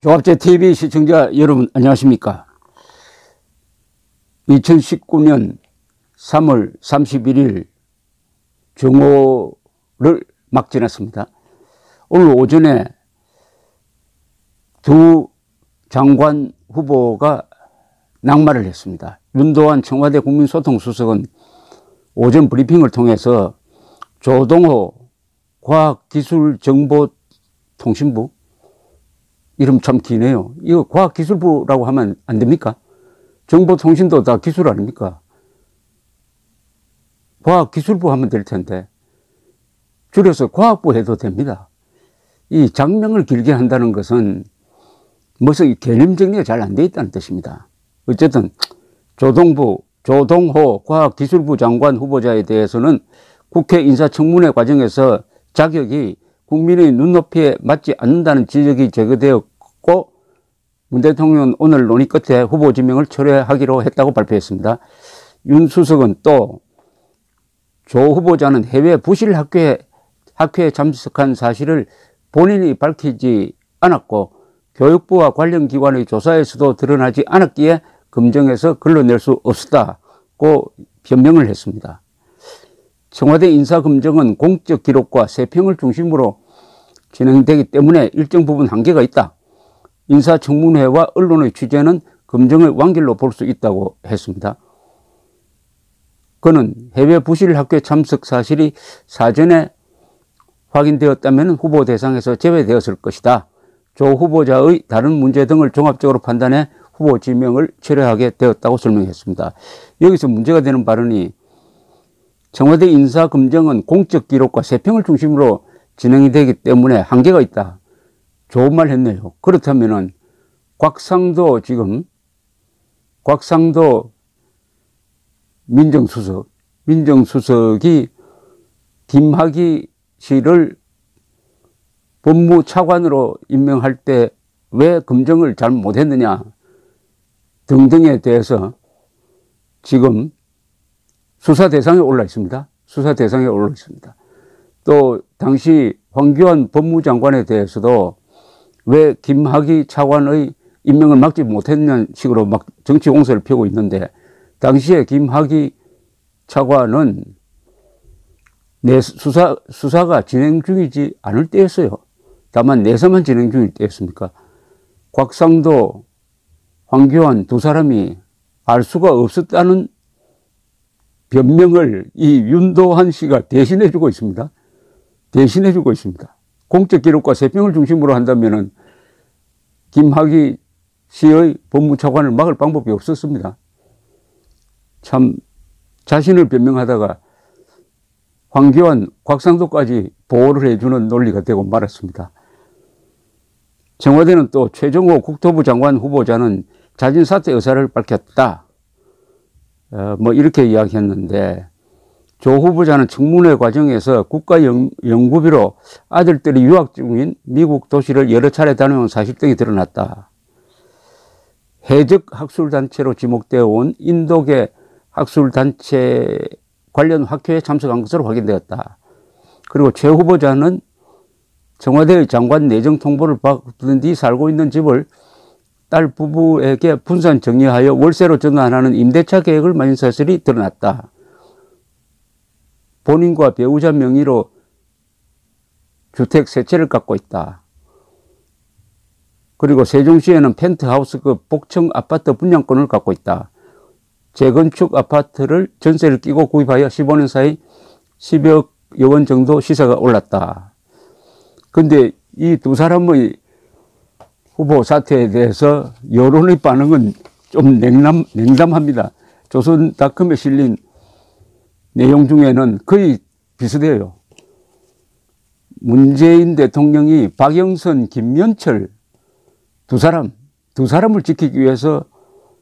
조합제 TV 시청자 여러분 안녕하십니까? 2019년 3월 31일 정오를 막 지났습니다. 오늘 오전에 두 장관 후보가 낙마를 했습니다. 윤도한 청와대 국민소통수석은 오전 브리핑을 통해서 조동호 과학기술정보통신부, 이름 참 기네요. 이거 과학기술부라고 하면 안 됩니까? 정보통신도 다 기술 아닙니까? 과학기술부 하면 될 텐데 줄여서 과학부 해도 됩니다. 이 장명을 길게 한다는 것은 무슨 개념 정리가 잘 안 돼 있다는 뜻입니다. 어쨌든 조동호 과학기술부 장관 후보자에 대해서는 국회 인사청문회 과정에서 자격이 국민의 눈높이에 맞지 않는다는 지적이 제기되었고, 문 대통령은 오늘 논의 끝에 후보 지명을 철회하기로 했다고 발표했습니다. 윤 수석은 또 조 후보자는 해외 부실 학회에 참석한 사실을 본인이 밝히지 않았고 교육부와 관련 기관의 조사에서도 드러나지 않았기에 검증해서 걸러낼 수 없었다고 변명을 했습니다. 청와대 인사검증은 공적 기록과 세평을 중심으로 진행되기 때문에 일정 부분 한계가 있다. 인사청문회와 언론의 취재는 검증의 완결로 볼 수 있다고 했습니다. 그는 해외 부실 학회 참석 사실이 사전에 확인되었다면 후보 대상에서 제외되었을 것이다. 조 후보자의 다른 문제 등을 종합적으로 판단해 후보 지명을 철회하게 되었다고 설명했습니다. 여기서 문제가 되는 발언이 청와대 인사검증은 공적 기록과 세평을 중심으로 진행이 되기 때문에 한계가 있다. 좋은 말 했네요. 그렇다면은 곽상도 민정수석이 김학의 씨를 법무차관으로 임명할 때 왜 검증을 잘 못했느냐 등등에 대해서 지금 수사 대상에 올라 있습니다. 또 당시 황교안 법무장관에 대해서도 왜 김학의 차관의 임명을 막지 못했냐는 식으로 막 정치 공세를 펴고 있는데, 당시에 김학의 차관은 수사가 진행 중이지 않을 때였어요. 다만 내사만 진행 중일 때였습니까? 곽상도, 황교안 두 사람이 알 수가 없었다는 변명을 이 윤도한 씨가 대신해주고 있습니다. 공적 기록과 세평을 중심으로 한다면은 김학의 씨의 법무차관을 막을 방법이 없었습니다. 참 자신을 변명하다가 황교안, 곽상도까지 보호를 해주는 논리가 되고 말았습니다. 청와대는 또 최종호 국토부 장관 후보자는 자진 사퇴 의사를 밝혔다. 이렇게 이야기했는데, 조 후보자는 청문회 과정에서 국가연구비로 아들들이 유학 중인 미국 도시를 여러 차례 다녀온 사실 등이 드러났다. 해적 학술단체로 지목되어 온 인도계 학술단체 관련 학회에 참석한 것으로 확인되었다. 그리고 최 후보자는 청와대의 장관 내정 통보를 받은 뒤 살고 있는 집을 딸 부부에게 분산 정리하여 월세로 전환하는 임대차 계획을 마련 사실이 드러났다. 본인과 배우자 명의로 주택 3채를 갖고 있다. 그리고 세종시에는 펜트하우스급 복층 아파트 분양권을 갖고 있다. 재건축 아파트를 전세를 끼고 구입하여 15년 사이 10여 원 정도 시세가 올랐다. 근데 이 두 사람의 후보 사퇴에 대해서 여론의 반응은 좀 냉담합니다. 조선닷컴에 실린 내용 중에는 거의 비슷해요. 문재인 대통령이 박영선, 김현철 두 사람을 지키기 위해서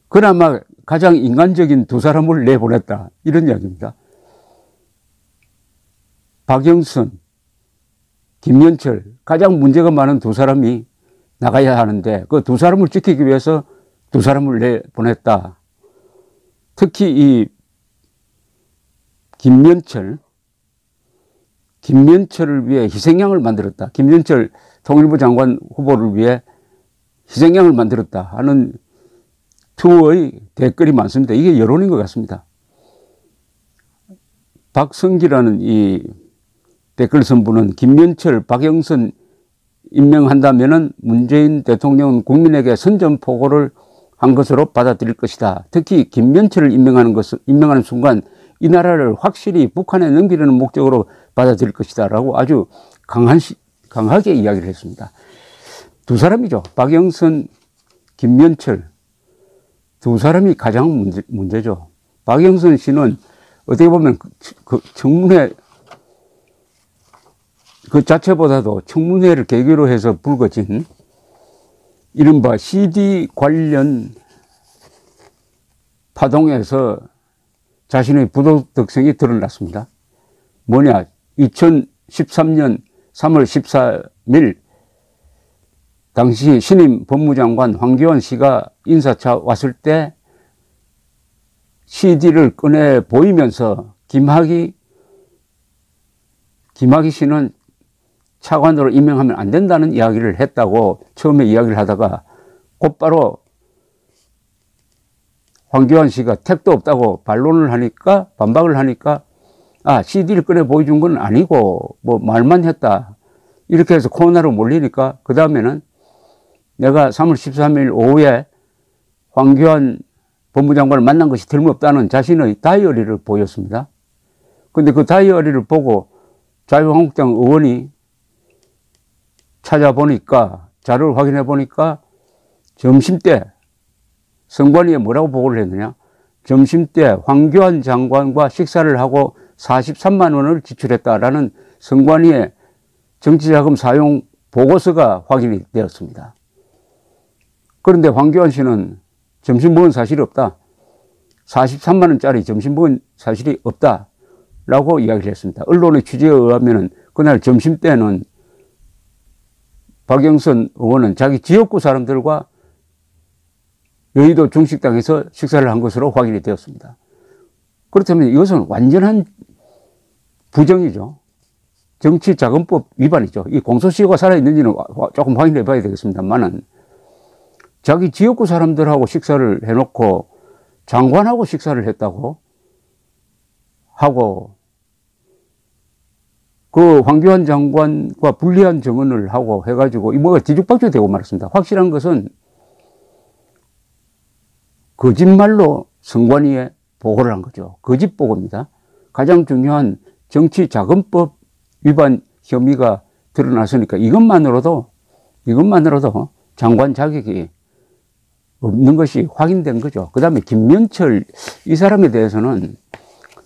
그나마 가장 인간적인 두 사람을 내보냈다. 이런 이야기입니다. 박영선, 김현철, 가장 문제가 많은 두 사람이 나가야 하는데 그 두 사람을 지키기 위해서 두 사람을 내보냈다. 특히 이 김현철을 위해 희생양을 만들었다. 김현철 통일부 장관 후보를 위해 희생양을 만들었다 하는 투의 댓글이 많습니다. 이게 여론인 것 같습니다. 박성기라는 이 댓글 선부는 김명철, 박영선 임명한다면은 문재인 대통령은 국민에게 선전포고를 한 것으로 받아들일 것이다. 특히 김명철을 임명하는 순간 이 나라를 확실히 북한에 넘기려는 목적으로 받아들일 것이다 라고 아주 강하게 이야기를 했습니다. 두 사람이죠. 박영선, 김명철 두 사람이 가장 문제죠. 박영선 씨는 어떻게 보면 그 청문회 그 자체보다도 청문회를 계기로 해서 불거진 이른바 CD 관련 파동에서 자신의 부도덕성이 드러났습니다. 뭐냐, 2013년 3월 14일 당시 신임 법무장관 황교안 씨가 인사차 왔을 때 CD를 꺼내 보이면서 김학의 씨는 차관으로 임명하면 안 된다는 이야기를 했다고 처음에 이야기를 하다가 곧바로 황교안 씨가 택도 없다고 반박을 하니까 CD를 꺼내 보여준 건 아니고 뭐 말만 했다. 이렇게 해서 코너로 몰리니까 그 다음에는 내가 3월 13일 오후에 황교안 법무장관을 만난 것이 틀림없다는 자신의 다이어리를 보였습니다. 근데 그 다이어리를 보고 자유한국당 의원이 찾아보니까, 자료를 확인해 보니까 점심때 선관위에 뭐라고 보고를 했느냐, 점심때 황교안 장관과 식사를 하고 43만 원을 지출했다라는 선관위의 정치자금 사용 보고서가 확인이 되었습니다. 그런데 황교안 씨는 점심 먹은 사실이 없다, 43만 원짜리 점심 먹은 사실이 없다라고 이야기를 했습니다. 언론의 취재에 의하면 그날 점심때는 박영선 의원은 자기 지역구 사람들과 여의도 중식당에서 식사를 한 것으로 확인이 되었습니다. 그렇다면 이것은 완전한 부정이죠. 정치자금법 위반이죠. 이 공소시효가 살아있는지는 조금 확인해 봐야 되겠습니다만은 자기 지역구 사람들하고 식사를 해놓고 장관하고 식사를 했다고 하고 그 황교안 장관과 불리한 증언을 하고 해가지고 이 뭐가 뒤죽박죽 되고 말았습니다. 확실한 것은 거짓말로 선관위에 보고를 한 거죠. 거짓 보고입니다. 가장 중요한 정치자금법 위반 혐의가 드러났으니까 이것만으로도 장관 자격이 없는 것이 확인된 거죠. 그 다음에 김명철 이 사람에 대해서는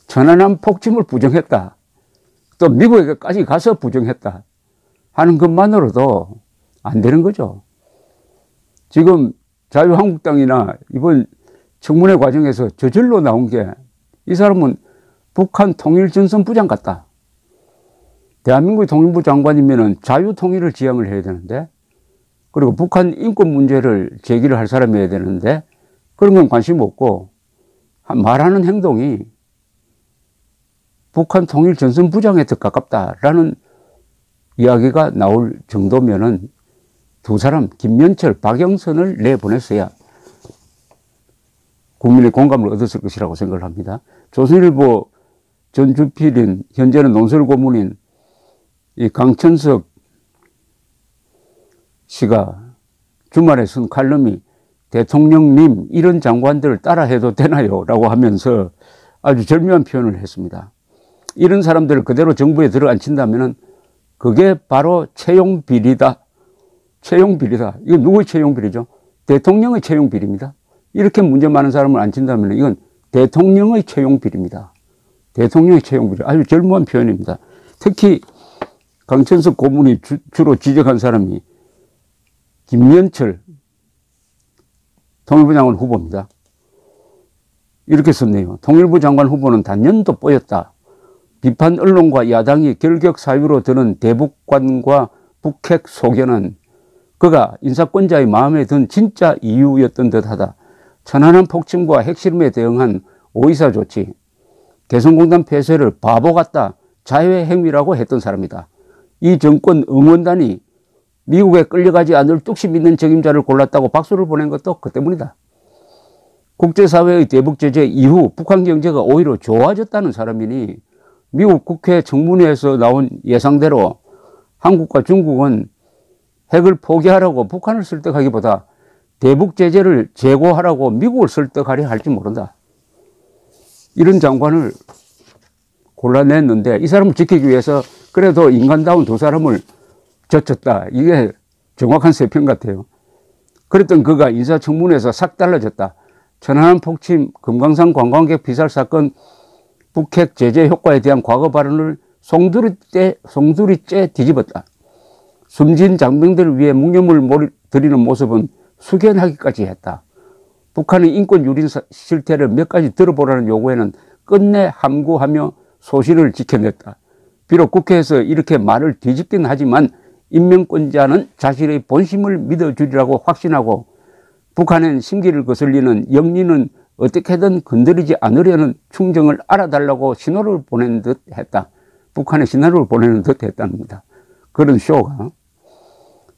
천안함 폭침을 부정했다, 또 미국에까지 가서 부정했다 하는 것만으로도 안 되는 거죠. 지금 자유한국당이나 이번 청문회 과정에서 저절로 나온 게 이 사람은 북한 통일전선부장 같다. 대한민국의 통일부 장관이면 자유통일을 지향을 해야 되는데, 그리고 북한 인권 문제를 제기를 할 사람이어야 되는데 그런 건 관심 없고 말하는 행동이 북한 통일전선부장에 더 가깝다라는 이야기가 나올 정도면은 두 사람 김명철, 박영선을 내보냈어야 국민의 공감을 얻었을 것이라고 생각을 합니다. 조선일보 전 주필인, 현재는 논설 고문인 이 강천석 씨가 주말에 쓴 칼럼이 대통령님 이런 장관들을 따라해도 되나요? 라고 하면서 아주 절묘한 표현을 했습니다. 이런 사람들을 그대로 정부에 들어앉힌다면 그게 바로 채용비리다. 채용비리다. 이건 누구의 채용비리죠? 대통령의 채용비리입니다. 이렇게 문제 많은 사람을 앉힌다면 이건 대통령의 채용비리입니다. 대통령의 채용비리. 아주 절묘한 표현입니다. 특히 강천석 고문이 주로 지적한 사람이 김명철 통일부 장관 후보입니다. 이렇게 썼네요. 통일부 장관 후보는 단연도 뽀였다. 비판 언론과 야당이 결격 사유로 드는 대북관과 북핵 소견은 그가 인사권자의 마음에 든 진짜 이유였던 듯하다. 천안함 폭침과 핵실험에 대응한 오이사 조치, 개성공단 폐쇄를 바보 같다, 자해 행위라고 했던 사람이다. 이 정권 응원단이 미국에 끌려가지 않을 뚝심 있는 적임자를 골랐다고 박수를 보낸 것도 그 때문이다. 국제사회의 대북 제재 이후 북한 경제가 오히려 좋아졌다는 사람이니 미국 국회 청문회에서 나온 예상대로 한국과 중국은 핵을 포기하라고 북한을 설득하기보다 대북 제재를 재고하라고 미국을 설득하려 할지 모른다. 이런 장관을 골라냈는데 이 사람을 지키기 위해서 그래도 인간다운 두 사람을 젖혔다. 이게 정확한 세평 같아요. 그랬던 그가 인사청문회에서 싹 달라졌다. 천안함 폭침, 금강산 관광객 피살 사건, 북핵 제재 효과에 대한 과거 발언을 송두리째 뒤집었다. 숨진 장병들을 위해 묵념을 드리는 모습은 숙연하기까지 했다. 북한의 인권 유린 실태를 몇 가지 들어보라는 요구에는 끝내 함구하며 소신을 지켜냈다. 비록 국회에서 이렇게 말을 뒤집긴 하지만 인명권자는 자신의 본심을 믿어주리라고 확신하고 북한엔 심기를 거슬리는 영리는 어떻게든 건드리지 않으려는 충정을 알아달라고 신호를 보내는 듯 했다. 북한에 신호를 보내는 듯 했답니다. 그런 쇼가.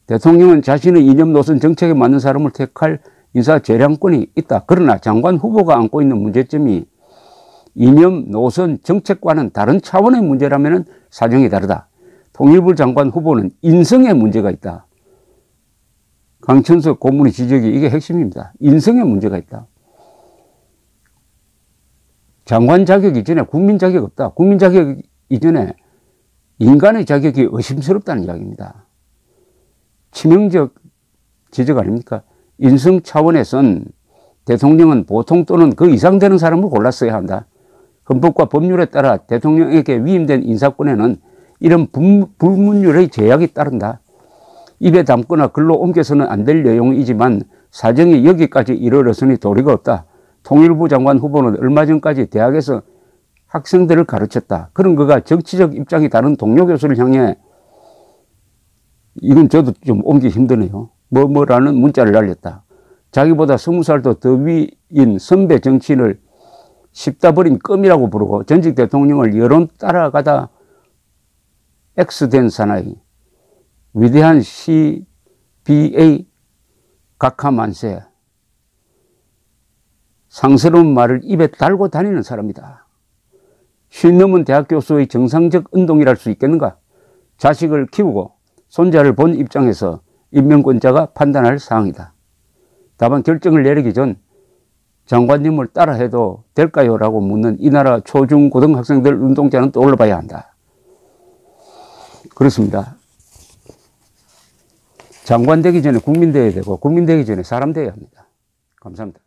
대통령은 자신의 이념 노선 정책에 맞는 사람을 택할 인사 재량권이 있다. 그러나 장관 후보가 안고 있는 문제점이 이념 노선 정책과는 다른 차원의 문제라면 사정이 다르다. 통일부 장관 후보는 인성에 문제가 있다. 강천석 고문의 지적이 이게 핵심입니다. 인성에 문제가 있다. 장관 자격 이전에 국민 자격 없다. 국민 자격 이전에 인간의 자격이 의심스럽다는 이야기입니다. 치명적 지적 아닙니까? 인성 차원에선 대통령은 보통 또는 그 이상 되는 사람을 골랐어야 한다. 헌법과 법률에 따라 대통령에게 위임된 인사권에는 이런 불문율의 제약이 따른다. 입에 담거나 글로 옮겨서는 안 될 내용이지만 사정이 여기까지 이르렀으니 도리가 없다. 통일부 장관 후보는 얼마 전까지 대학에서 학생들을 가르쳤다. 그런 그가 정치적 입장이 다른 동료 교수를 향해 이건 저도 좀 옮기기 힘드네요. 뭐라는 문자를 날렸다. 자기보다 20살도 더 위인 선배 정치인을 씹다 버린 껌이라고 부르고 전직 대통령을 여론 따라가다 X된 사나이, 위대한 CBA 각하만세, 상스러운 말을 입에 달고 다니는 사람이다. 쉰 넘은 대학 교수의 정상적 운동이랄 수 있겠는가? 자식을 키우고 손자를 본 입장에서 인명권자가 판단할 사항이다. 다만 결정을 내리기 전 장관님을 따라해도 될까요? 라고 묻는 이 나라 초중고등학생들 운동자는 떠올려봐야 한다. 그렇습니다. 장관 되기 전에 국민 되어야 되고 국민 되기 전에 사람 되어야 합니다. 감사합니다.